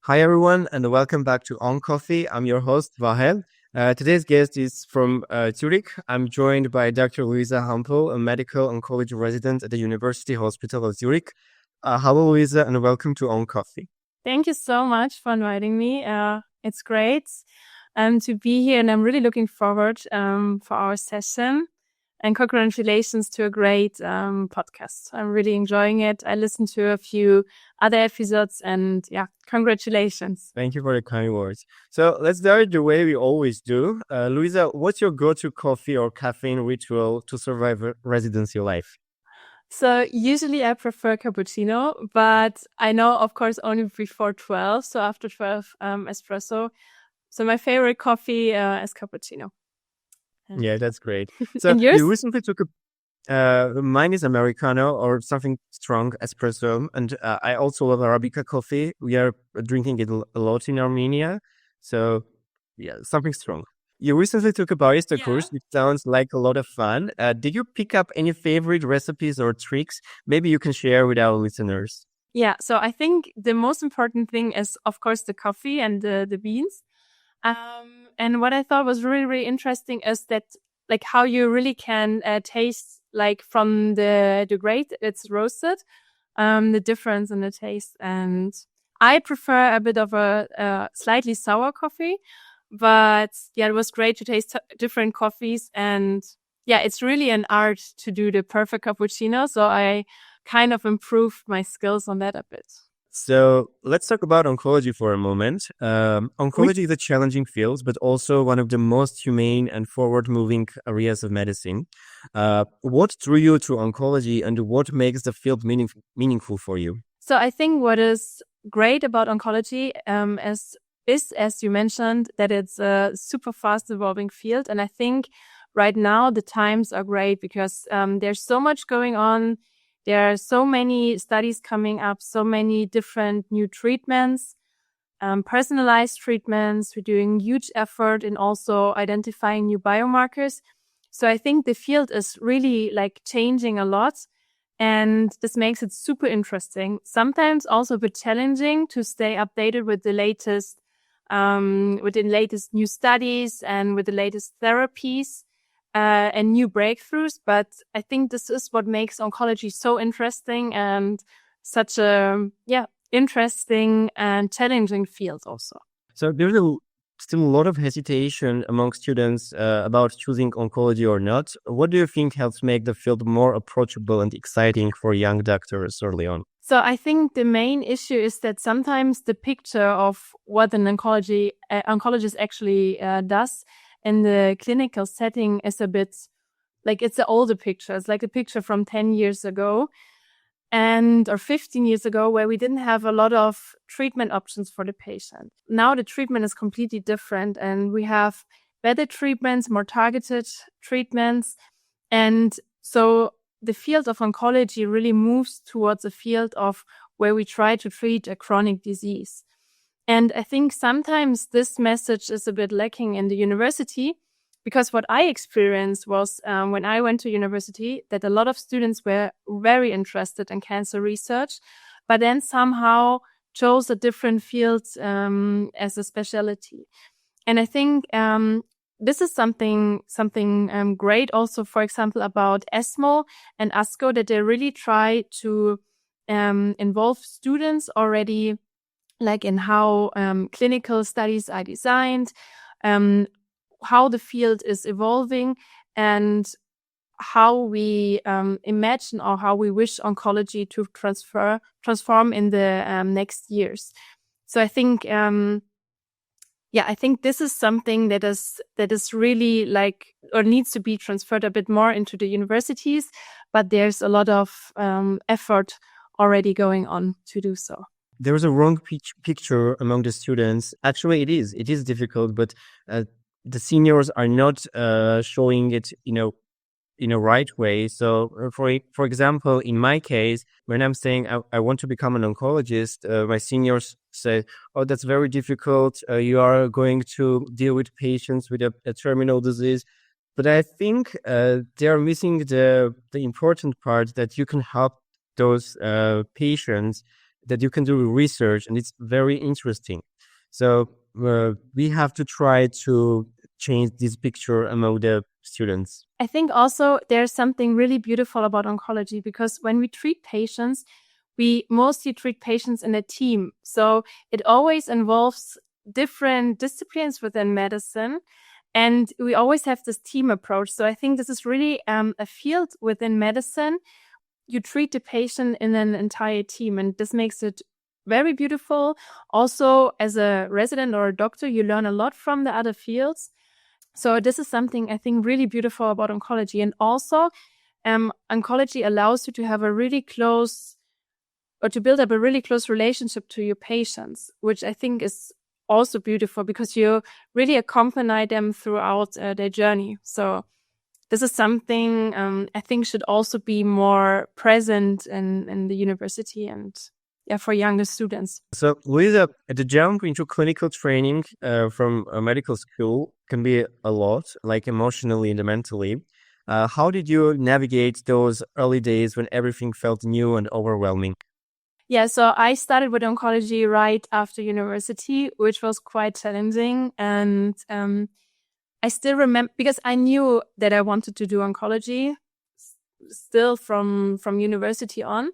Hi, everyone, and welcome back to OnCoffee. I'm your host, Vahel. Today's guest is from Zurich. I'm joined by Dr. Louisa Hempel, a medical oncology resident at the University Hospital of Zurich. Hello, Louisa, and welcome to OnCoffee. Thank you so much for inviting me. It's great to be here, and I'm really looking forward for our session. And congratulations to a great podcast. I'm really enjoying it. I listened to a few other episodes, and congratulations. Thank you for the kind words. So let's start the way we always do. Louisa, what's your go-to coffee or caffeine ritual to survive residency life? So usually I prefer cappuccino, but I know, of course, only before 12. So after 12, espresso. So my favorite coffee is cappuccino. Yeah, that's great. So And yours? you recently took mine is Americano or something strong, espresso. And I also love Arabica coffee. We are drinking it a lot in Armenia. So yeah, something strong. You recently took a barista course, which sounds like a lot of fun. Did you pick up any favorite recipes or tricks? Maybe you can share with our listeners. Yeah, so I think the most important thing is, of course, the coffee and the beans. And what I thought was really, really interesting is that, like, how you really can taste, like, from the grade it's roasted, the difference in the taste. And I prefer a bit of a slightly sour coffee, but yeah, it was great to taste different coffees. And yeah, it's really an art to do the perfect cappuccino. So I kind of improved my skills on that a bit. So let's talk about oncology for a moment. Oncology is a challenging field, but also one of the most humane and forward-moving areas of medicine. What drew you to oncology, and what makes the field meaningful for you? So I think what is great about oncology is, as you mentioned, that it's a super fast evolving field. And I think right now the times are great because there's so much going on. There are so many studies coming up, so many different new treatments, personalized treatments. We're doing huge effort in also identifying new biomarkers. So I think the field is really like changing a lot. And this makes it super interesting. Sometimes also a bit challenging to stay updated with the latest new studies and with the latest therapies. And new breakthroughs. But I think this is what makes oncology so interesting and such a, interesting and challenging field also. So there's still a lot of hesitation among students about choosing oncology or not. What do you think helps make the field more approachable and exciting for young doctors early on? So I think the main issue is that sometimes the picture of what an oncologist actually does in the clinical setting is a bit like it's an older picture. It's like a picture from 10 years ago or 15 years ago where we didn't have a lot of treatment options for the patient. Now the treatment is completely different and we have better treatments, more targeted treatments. And so the field of oncology really moves towards a field of where we try to treat a chronic disease. And I think sometimes this message is a bit lacking in the university because what I experienced was when I went to university that a lot of students were very interested in cancer research, but then somehow chose a different field as a specialty. And I think this is something great also, for example, about ESMO and ASCO, that they really try to involve students already like in how clinical studies are designed, how the field is evolving, and how we imagine or how we wish oncology to transform in the next years. So I think, I think this is something that is really like, or needs to be transferred a bit more into the universities, but there's a lot of effort already going on to do so. There is a wrong picture among the students. Actually, it is difficult, but the seniors are not showing it, in a right way. So, for example, in my case, when I'm saying I want to become an oncologist, my seniors say, "Oh, that's very difficult. You are going to deal with patients with a terminal disease." But I think they are missing the important part that you can help those patients that you can do research, and it's very interesting. So we have to try to change this picture among the students. I think also there's something really beautiful about oncology, because when we treat patients, we mostly treat patients in a team. So it always involves different disciplines within medicine, and we always have this team approach. So I think this is really a field within medicine. You treat the patient in an entire team, and this makes it very beautiful. Also, as a resident or a doctor, you learn a lot from the other fields. So this is something I think really beautiful about oncology. And also, oncology allows you to have a really close, or to build up a really close relationship to your patients, which I think is also beautiful, because you really accompany them throughout their journey. So this is something I think should also be more present in the university and for younger students. So, Louisa, the jump into clinical training from a medical school can be a lot, like emotionally and mentally. How did you navigate those early days when everything felt new and overwhelming? Yeah, so I started with oncology right after university, which was quite challenging. And I still remember, because I knew that I wanted to do oncology still from university on.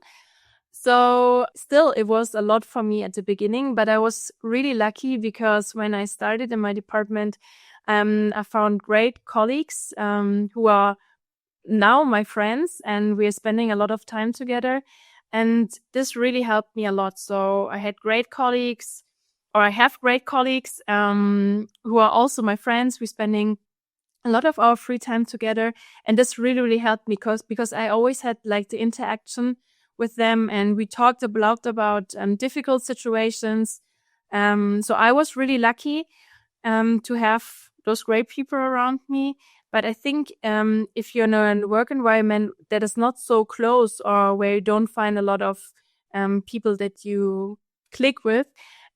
So still, it was a lot for me at the beginning, but I was really lucky, because when I started in my department, I found great colleagues who are now my friends, and we're spending a lot of time together. And this really helped me a lot. So I had great colleagues, or I have great colleagues who are also my friends. We're spending a lot of our free time together. And this really, really helped me because I always had like the interaction with them, and we talked a lot about difficult situations. So I was really lucky to have those great people around me. But I think if you're in a work environment that is not so close, or where you don't find a lot of people that you click with,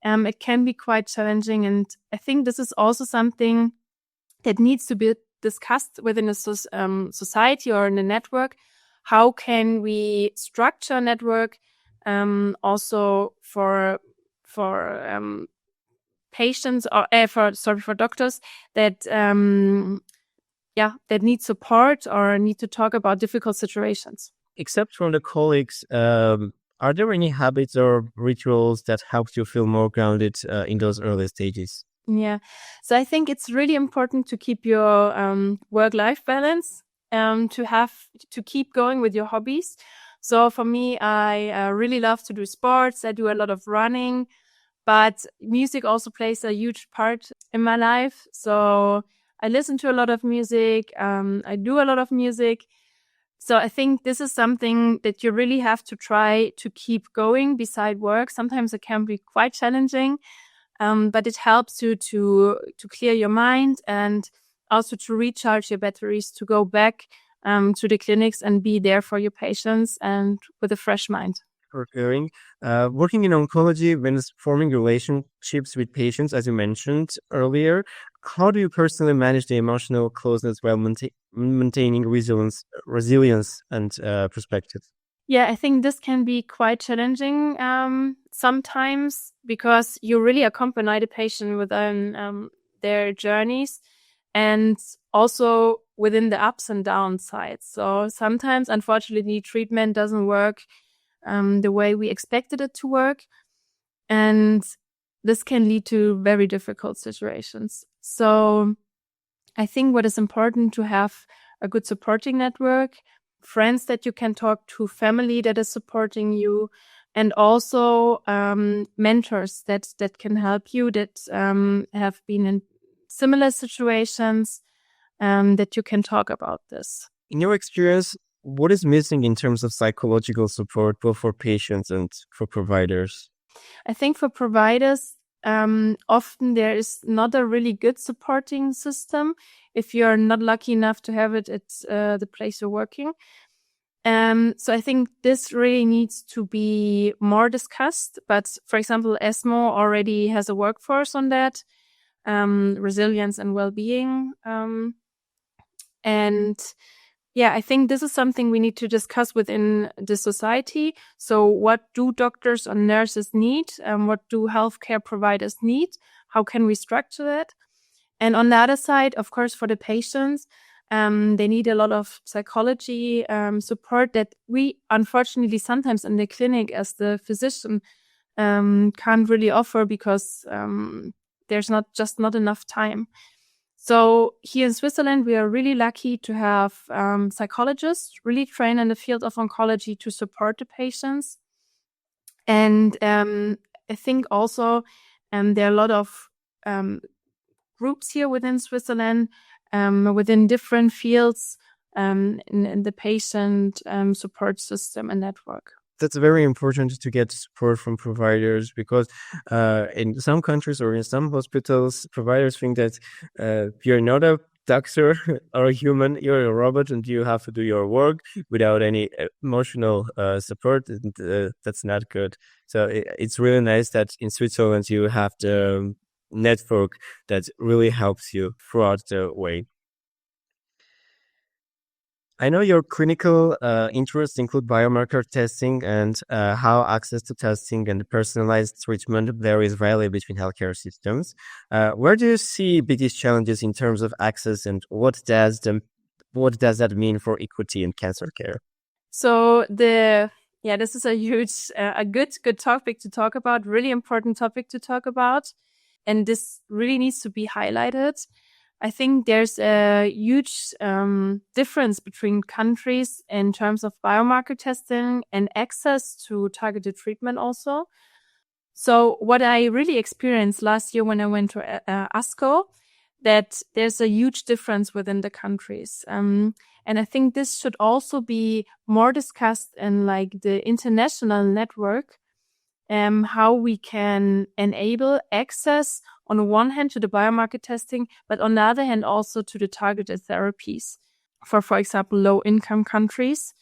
it can be quite challenging. And I think this is also something that needs to be discussed within a society or in a network. How can we structure a network also for patients, or for doctors that that need support or need to talk about difficult situations. Except from the colleagues, are there any habits or rituals that helped you feel more grounded in those early stages? Yeah. So I think it's really important to keep your work-life balance, to keep going with your hobbies. So for me, I really love to do sports. I do a lot of running, but music also plays a huge part in my life. So I listen to a lot of music. I do a lot of music. So I think this is something that you really have to try to keep going beside work. Sometimes it can be quite challenging, but it helps you to clear your mind, and also to recharge your batteries, to go back to the clinics and be there for your patients and with a fresh mind. Recurring. Working in oncology means forming relationships with patients, as you mentioned earlier. How do you personally manage the emotional closeness while maintaining resilience and perspective? Yeah, I think this can be quite challenging sometimes, because you really accompany the patient within their journeys, and also within the ups and downs sides. So sometimes, unfortunately, treatment doesn't work the way we expected it to work. And this can lead to very difficult situations. So I think what is important to have a good supporting network, friends that you can talk to, family that is supporting you, and also mentors that can help you, that have been in similar situations, that you can talk about this. In your experience, what is missing in terms of psychological support, both for patients and for providers? I think for providers, often there is not a really good supporting system if you're not lucky enough to have it at the place you're working. So I think this really needs to be more discussed. But for example, ESMO already has a workforce on that, resilience and well-being. And Yeah, I think this is something we need to discuss within the society. So what do doctors or nurses need? What do healthcare providers need? How can we structure that? And on the other side, of course, for the patients, they need a lot of psychology support that we, unfortunately, sometimes in the clinic as the physician can't really offer because there's not enough time. So here in Switzerland, we are really lucky to have psychologists really trained in the field of oncology to support the patients. And I think also there are a lot of groups here within Switzerland, within different fields in the patient support system and network. That's very important to get support from providers because in some countries or in some hospitals, providers think that you're not a doctor or a human, you're a robot and you have to do your work without any emotional support. And that's not good. So it's really nice that in Switzerland you have the network that really helps you throughout the way. I know your clinical interests include biomarker testing and how access to testing and personalized treatment varies widely between healthcare systems. Where do you see biggest challenges in terms of access, and what does that mean for equity in cancer care? So this is a huge, a good topic to talk about, really important topic to talk about. And this really needs to be highlighted. I think there's a huge difference between countries in terms of biomarker testing and access to targeted treatment also. So what I really experienced last year when I went to ASCO, that there's a huge difference within the countries. And I think this should also be more discussed in like the international network, how we can enable access on one hand to the biomarker testing, but on the other hand also to the targeted therapies for example, low income countries,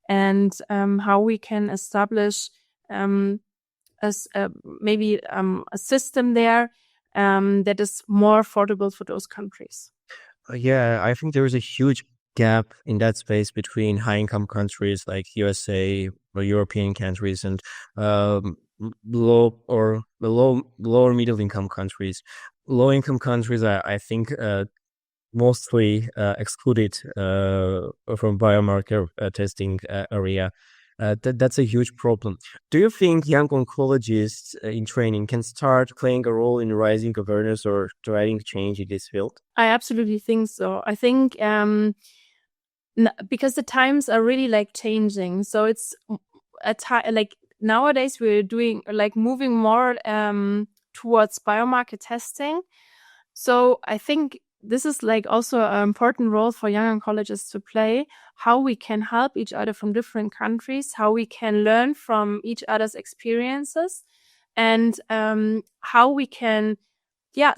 and how we can establish maybe a system there that is more affordable for those countries. Yeah, I think there is a huge gap in that space between high income countries like USA or European countries and lower middle income countries. Low income countries are, I think, mostly excluded from biomarker testing area. That's a huge problem. Do you think young oncologists in training can start playing a role in raising awareness or driving change in this field? I absolutely think so. I think because the times are really like changing, so it's like nowadays we're doing like moving more towards biomarker testing. So I think this is like also an important role for young oncologists to play, how we can help each other from different countries, how we can learn from each other's experiences, and how we can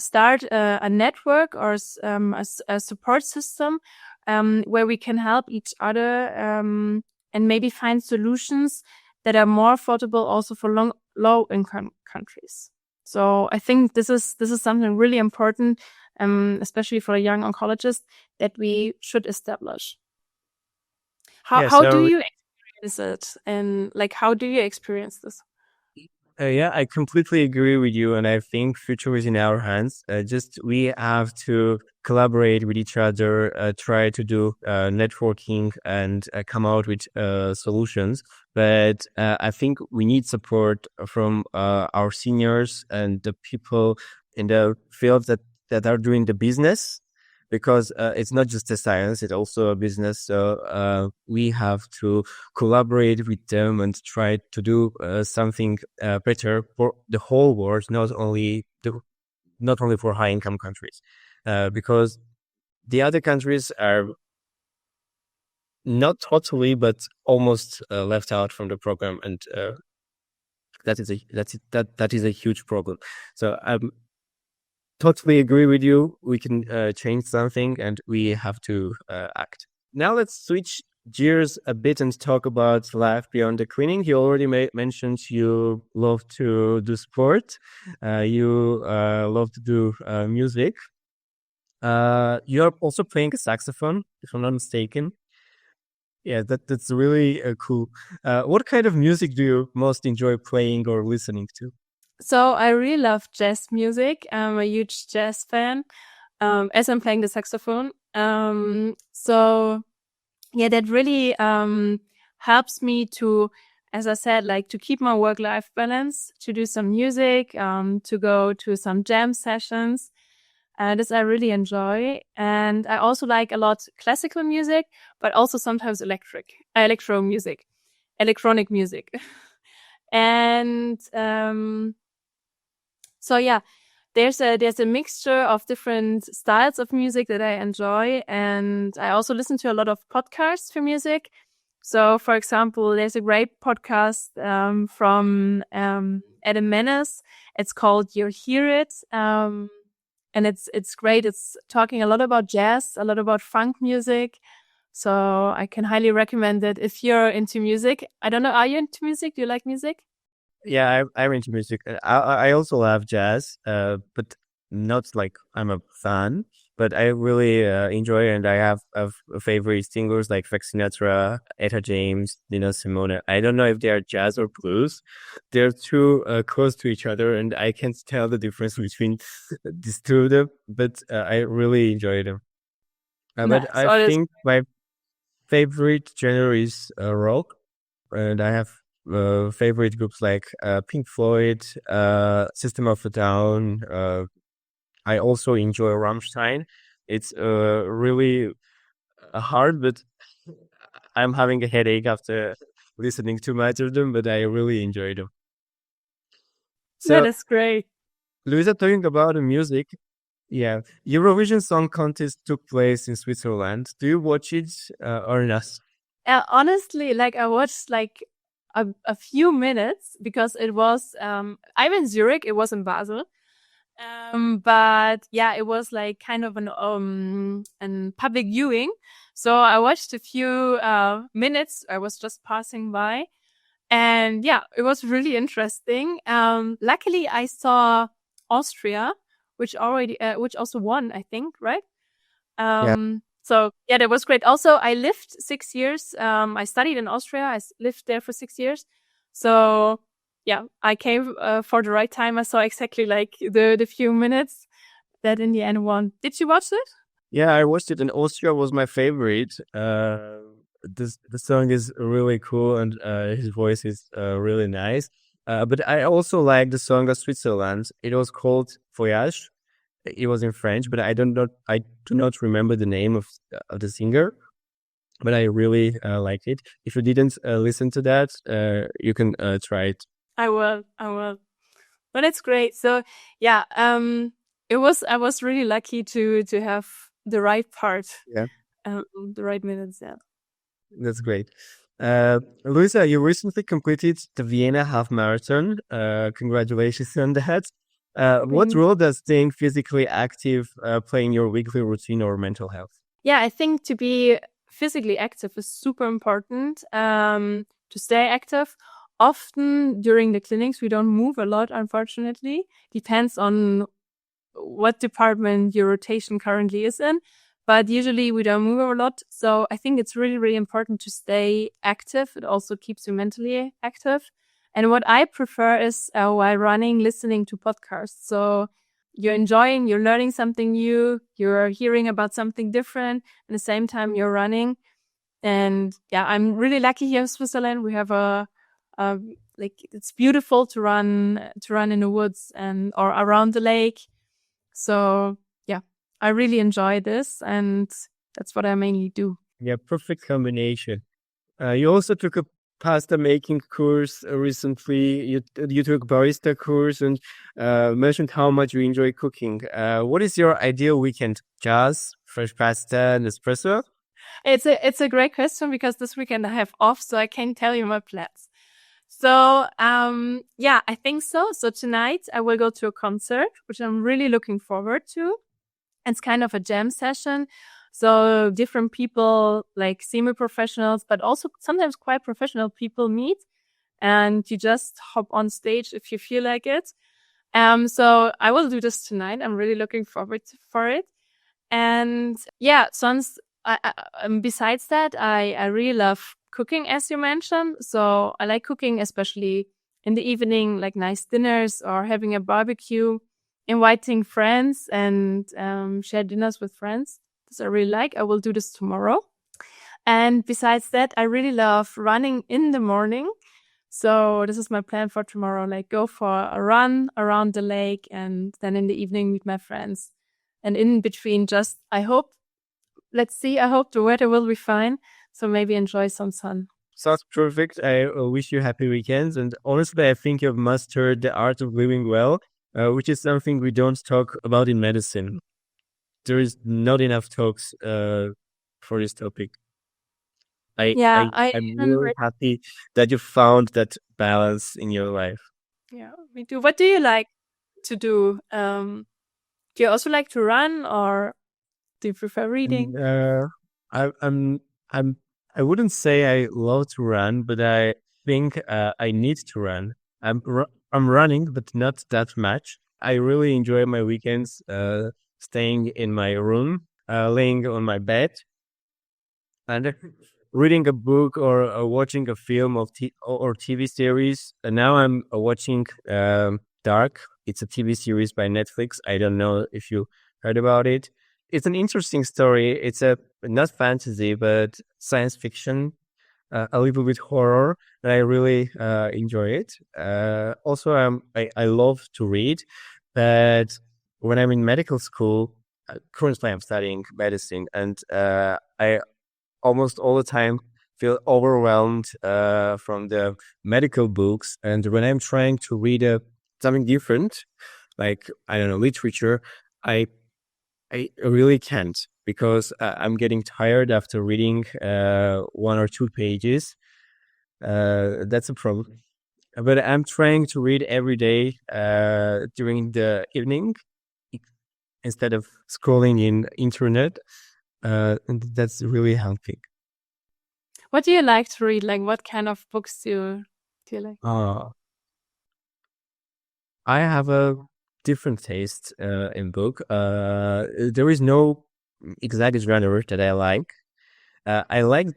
start a network or a support system where we can help each other and maybe find solutions that are more affordable also for low income countries. So I think this is something really important, especially for a young oncologist, that we should establish. How do you experience it, and like how do you experience this? Yeah, I completely agree with you, and I think future is in our hands. Just we have to collaborate with each other, try to do networking, and come out with solutions. But I think we need support from our seniors and the people in the field that are doing the business, because it's not just a science, it's also a business. So we have to collaborate with them and try to do something better for the whole world, not only for high income countries, because the other countries are not totally, but almost left out from the program, and that is a huge problem. So totally agree with you. We can change something, and we have to act. Now let's switch gears a bit and talk about life beyond the clinic. You already mentioned you love to do sport. You love to do music. You're also playing a saxophone, if I'm not mistaken. Yeah, that's really cool. What kind of music do you most enjoy playing or listening to? So I really love jazz music. I'm a huge jazz fan, as I'm playing the saxophone. So yeah, that really helps me to, as I said, like to keep my work-life balance, to do some music, to go to some jam sessions. This I really enjoy. And I also like a lot classical music, but also sometimes electronic music. And so yeah, there's a mixture of different styles of music that I enjoy, and I also listen to a lot of podcasts for music. So, for example, there's a great podcast from Adam Menes. It's called "You Hear It," and it's great. It's talking a lot about jazz, a lot about funk music. So I can highly recommend it if you're into music. I don't know, are you into music? Do you like music? Yeah, I'm into music. I also love jazz, but not like I'm a fan. But I really enjoy, and I have favorite singers like Frank Sinatra, Etta James, Nina Simone. I don't know if they are jazz or blues. They're too close to each other, and I can't tell the difference between these two of them. But I really enjoy them. But Nice. I Or this think my favorite genre is rock, and I have favorite groups like Pink Floyd, System of a Down. I also enjoy Rammstein. It's really hard, but I'm having a headache after listening too much of them. But I really enjoy them. that So, is great. Luisa, talking about the music, yeah, Eurovision Song Contest took place in Switzerland. Do you watch it or not? Honestly, like I watched like a few minutes because it was I'm in Zurich, it was in Basel. But yeah, it was like kind of an public viewing. So I watched a few minutes. I was just passing by. And yeah, it was really interesting. Luckily I saw Austria, which also won, I think, right? Yeah. So yeah, that was great. Also, I lived 6 years. I studied in Austria. lived there for 6 years. So yeah, I came for the right time. I saw exactly like the few minutes that in the end won. Did you watch it? Yeah, I watched it, and Austria was my favorite. The song is really cool, and his voice is really nice. But I also like the song of Switzerland. It was called Voyage. It was in French, but I do not remember the name of the singer. But I really liked it. If you didn't listen to that, you can try it. I will. I will. But it's great. So yeah, I was really lucky to have the right part, Yeah, the right minutes. Yeah. that's great. Luisa, you recently completed the Vienna Half Marathon. Congratulations on that. What Thank role does staying physically active play in your weekly routine or mental health? Yeah, I think to be physically active is super important. To stay active. Often during the clinics, we don't move a lot, unfortunately. Depends on what department your rotation currently is in. But usually we don't move a lot. So I think it's really, really important to stay active. It also keeps you mentally active. And what I prefer is while running, listening to podcasts. So you're learning something new, you're hearing about something different. At the same time, you're running. And yeah, I'm really lucky here in Switzerland. We have like it's beautiful to run in the woods and or around the lake. So yeah, I really enjoy this, and that's what I mainly do. Yeah, perfect combination. You also took a pasta making course recently. You took barista course and mentioned how much you enjoy cooking. What is your ideal weekend? Jazz, fresh pasta, and espresso? It's a great question because this weekend I have off, so I can tell you my plans. So yeah, I think so. So tonight I will go to a concert, which I'm really looking forward to. It's kind of a jam session. So different people, like semi-professionals, but also sometimes quite professional people meet, and you just hop on stage if you feel like it. So I will do this tonight. I'm really looking forward for it. And yeah, besides that, I really love cooking, as you mentioned. So I like cooking, especially in the evening, like nice dinners or having a barbecue, inviting friends and share dinners with friends. This I really like. I will do this tomorrow. And besides that, I really love running in the morning. So this is my plan for tomorrow, like go for a run around the lake and then in the evening meet my friends. And in between, just, let's see, I hope the weather will be fine. So maybe enjoy some sun. Sounds perfect. I wish you happy weekends. And honestly, I think you've mastered the art of living well, which is something we don't talk about in medicine. There is not enough talks for this topic. Yeah, I I'm even really happy that you found that balance in your life. Yeah, me too. What do you like to do? Do you also like to run or do you prefer reading? I, I'm, I'm, I wouldn't say I love to run, but I think I need to run. I'm running, but not that much. I really enjoy my weekends, staying in my room, laying on my bed, and reading a book or watching a film or TV series. And now I'm watching Dark. It's a TV series by Netflix. I don't know if you heard about it. It's an interesting story. It's a not fantasy, but science fiction, a little bit horror, and I really enjoy it. Also, I love to read, but when I'm in medical school, currently I'm studying medicine, and I almost all the time feel overwhelmed from the medical books. And when I'm trying to read something different, like I don't know, literature, I I really can't because I'm getting tired after reading 1 or 2 pages. That's a problem. But I'm trying to read every day during the evening instead of scrolling in internet. And that's really helping. What do you like to read? Like what kind of books do you like? I have a different taste in book. There is no exact genre that I like. I like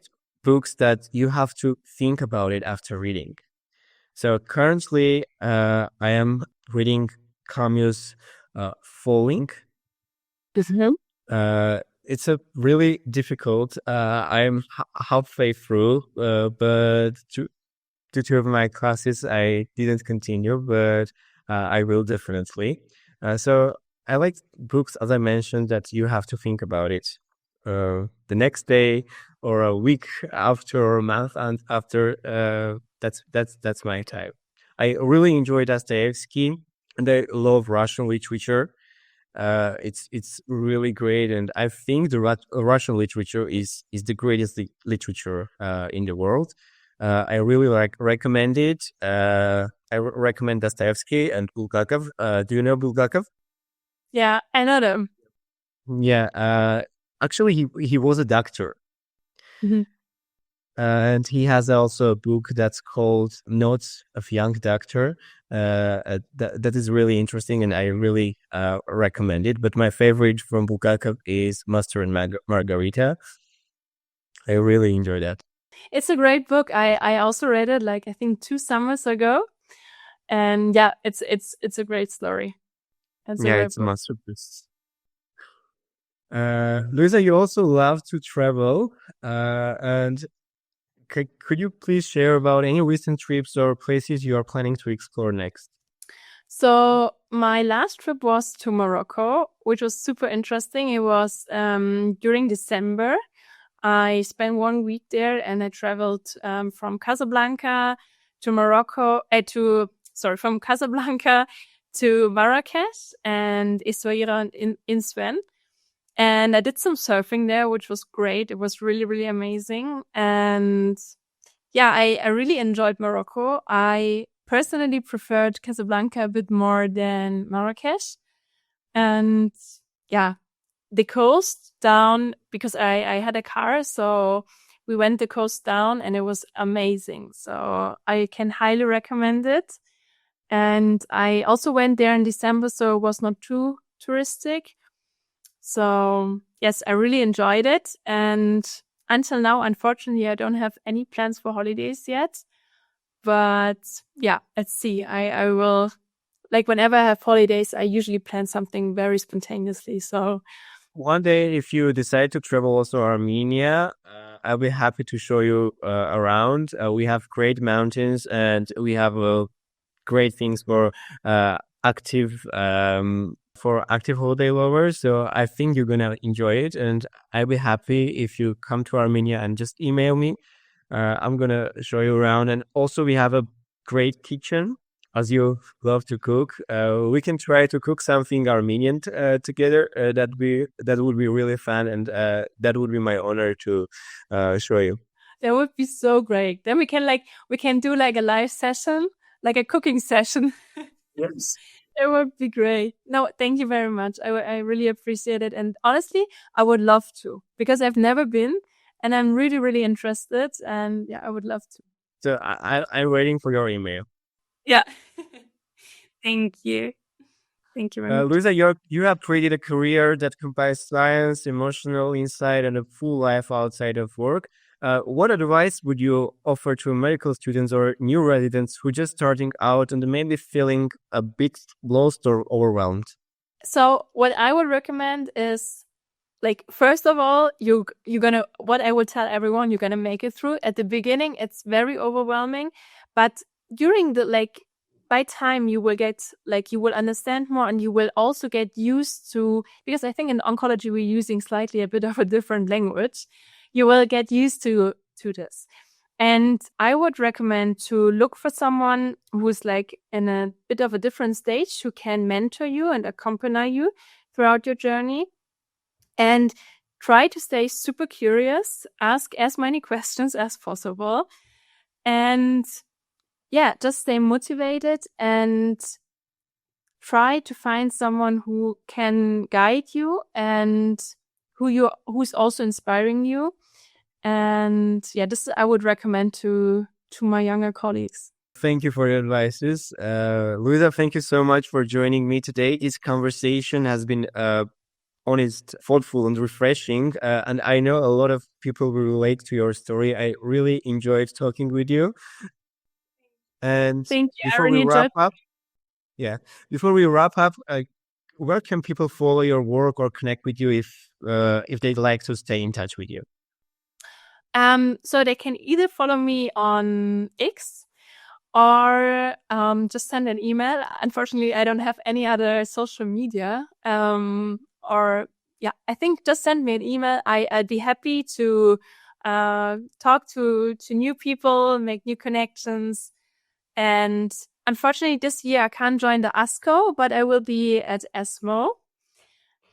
books that you have to think about it after reading. So currently, I am reading Camus' Falling. Mhm. It's a really difficult. I'm halfway through, but due to my classes, I didn't continue, but I will definitely. So I like books, as I mentioned, that you have to think about it the next day or a week after or a month and after. That's my type. I really enjoy Dostoevsky, and I love Russian literature. It's really great, and I think the Russian literature is the greatest literature in the world. I really recommend it. I recommend Dostoevsky and Bulgakov. Do you know Bulgakov? Yeah, I know them. Yeah. Actually, he was a doctor, Mhm. and he has also a book that's called Notes of Young Doctor. That is really interesting, and I really recommend it. But my favorite from Bulgakov is Master and Margarita. I really enjoy that. It's a great book. I also read it like I think 2 summers ago. And yeah, it's a great story. It's a Yeah, great it's a book. masterpiece. Luisa, you also love to travel, and could you please share about any recent trips or places you are planning to explore next? So my last trip was to Morocco, which was super interesting. It was during December. I spent 1 week there and I traveled from Casablanca to Morocco, from Casablanca to Marrakesh and Essaouira in Inswen. And I did some surfing there, which was great. It was really, really amazing. And yeah, I really enjoyed Morocco. I personally preferred Casablanca a bit more than Marrakesh. And yeah, the coast down, because I had a car, so we went the coast down and it was amazing. So I can highly recommend it. And I also went there in December, so it was not too touristic. So yes, I really enjoyed it. And until now, unfortunately, I don't have any plans for holidays yet. But yeah, let's see. I will, like, whenever I have holidays, I usually plan something very spontaneously. So One day, if you decide to travel also Armenia, I'll be happy to show you around. We have great mountains and we have great things uh, active for active holiday lovers. So I think you're gonna enjoy it, and I'll be happy if you come to Armenia and just email me. I'm gonna show you around, and also we have a great kitchen. As you love to cook, we can try to cook something Armenian together. That would be really fun, and that would be my honor to show you. that would be so great. Then we can do like a live session, like a cooking session. Yes. It would be great. No, thank you very much. I really appreciate it. And honestly, I would love to, because I've never been and I'm really, really interested. And yeah, I would love to. So I'm waiting for your email. Yeah. Thank you. Thank you very much. Louisa, you have created a career that combines science, emotional insight, and a full life outside of work. What advice would you offer to medical students or new residents who just starting out and maybe feeling a bit lost or overwhelmed? So what I would recommend is, like, first of all, what I would tell everyone, you're gonna make it through. At the beginning, it's very overwhelming, but during by time you will understand more, and you will also get used to, because I think in oncology we're using slightly a bit of a different language. You will get used to this. And I would recommend to look for someone who's like in a bit of a different stage, who can mentor you and accompany you throughout your journey. And try to stay super curious, ask as many questions as possible. And yeah, just stay motivated and try to find someone who can guide you and who's also inspiring you. And yeah, this I would recommend to my younger colleagues. Thank you for your advices. Louisa, thank you so much for joining me today. This conversation has been honest, thoughtful, and refreshing. And I know a lot of people will relate to your story. I really enjoyed talking with you. And Thank you. before we wrap up, where can people follow your work or connect with you if they'd like to stay in touch with you? So they can either follow me on X or just send an email. Unfortunately, I don't have any other social media. Or yeah, I think just send me an email. I'd be happy to talk to new people, make new connections. And unfortunately, this year I can't join the ASCO, but I will be at ESMO.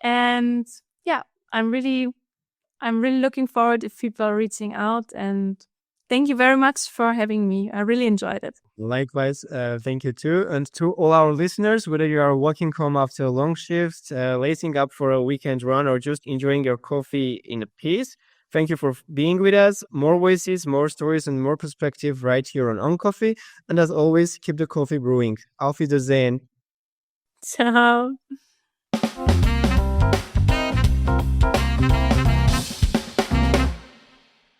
And yeah, I'm really looking forward if people are reaching out. And thank you very much for having me. I really enjoyed it. Likewise, thank you too. And to all our listeners, whether you are walking home after a long shift, lacing up for a weekend run, or just enjoying your coffee in peace, thank you for being with us. More voices, more stories, and more perspective right here on OnCoffee. And as always, keep the coffee brewing. Auf Wiedersehen. Ciao.